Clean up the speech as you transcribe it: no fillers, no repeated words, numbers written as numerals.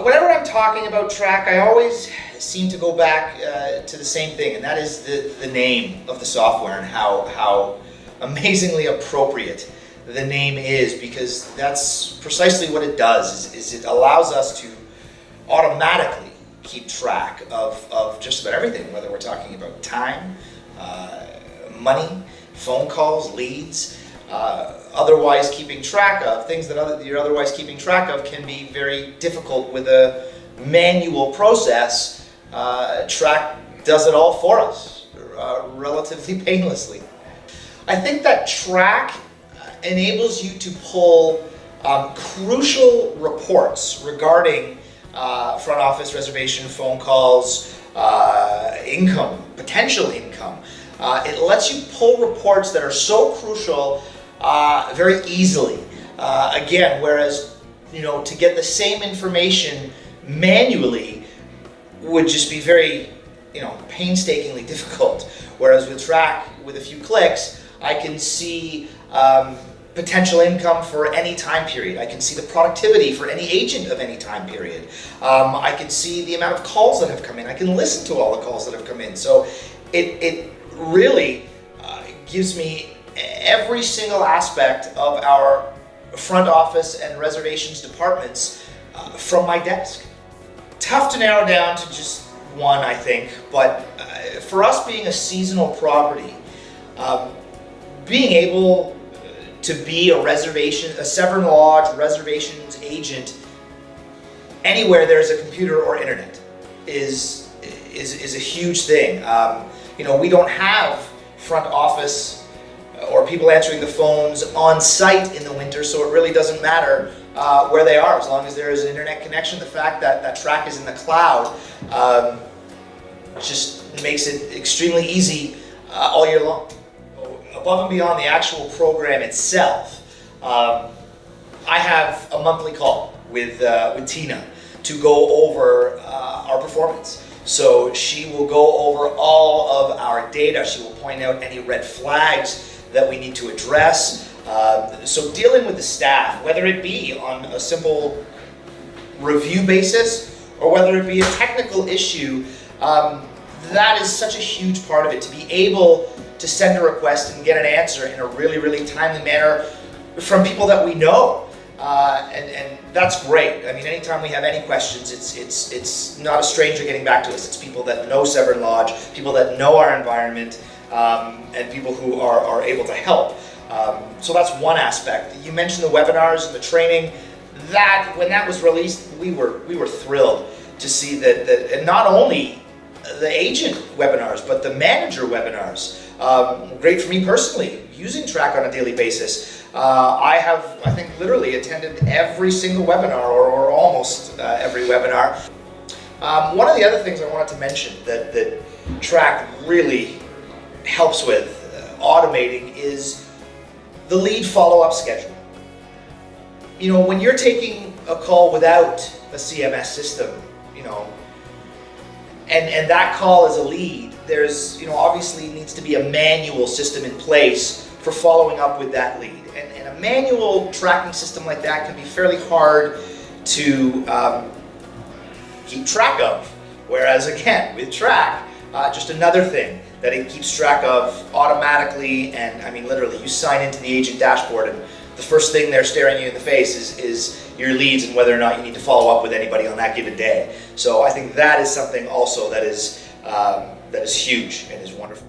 Whenever I'm talking about track, I always seem to go back to the same thing, and that is the name of the software and how amazingly appropriate the name is, because that's precisely what it does, is it allows us to automatically keep track of just about everything, whether we're talking about time, money, phone calls, leads. Otherwise keeping track of things that you're otherwise keeping track of can be very difficult with a manual process. Track does it all for us, relatively painlessly. I think that track enables you to pull crucial reports regarding front office reservation, phone calls, income, potential income. It lets you pull reports that are so crucial very easily. Again, whereas to get the same information manually would just be very painstakingly difficult. Whereas with track, with a few clicks, I can see potential income for any time period. I can see the productivity for any agent of any time period. I can see the amount of calls that have come in. I can listen to all the calls that have come in. So it really gives me every single aspect of our front office and reservations departments from my desk. Tough to narrow down to just one, I think, but for us being a seasonal property, being able to be a Severn Lodge reservations agent anywhere there's a computer or internet is a huge thing. We don't have front office or people answering the phones on site in the winter, so it really doesn't matter where they are, as long as there is an internet connection. The fact that track is in the cloud just makes it extremely easy all year long. Above and beyond the actual program itself, I have a monthly call with Tina to go over our performance. So she will go over all of our data. She will point out any red flags that we need to address. So dealing with the staff, whether it be on a simple review basis or whether it be a technical issue, that is such a huge part of it, to be able to send a request and get an answer in a really, really timely manner from people that we know. And that's great. I mean, anytime we have any questions, it's not a stranger getting back to us. It's people that know Severn Lodge, people that know our environment, and people who are able to help. So that's one aspect. You mentioned the webinars and the training. That when that was released, we were thrilled to see that and not only the agent webinars, but the manager webinars. Great for me personally, using track on a daily basis. I think, literally attended every single webinar or almost every webinar. One of the other things I wanted to mention that track really helps with automating is the lead follow-up schedule. When you're taking a call without a CMS system, and that call is a lead, there's obviously needs to be a manual system in place for following up with that lead. And a manual tracking system like that can be fairly hard to keep track of. Whereas again, with track, just another thing that it keeps track of automatically. And I mean, literally, you sign into the agent dashboard and the first thing they're staring you in the face is your leads and whether or not you need to follow up with anybody on that given day. So I think that is something also that is huge and is wonderful.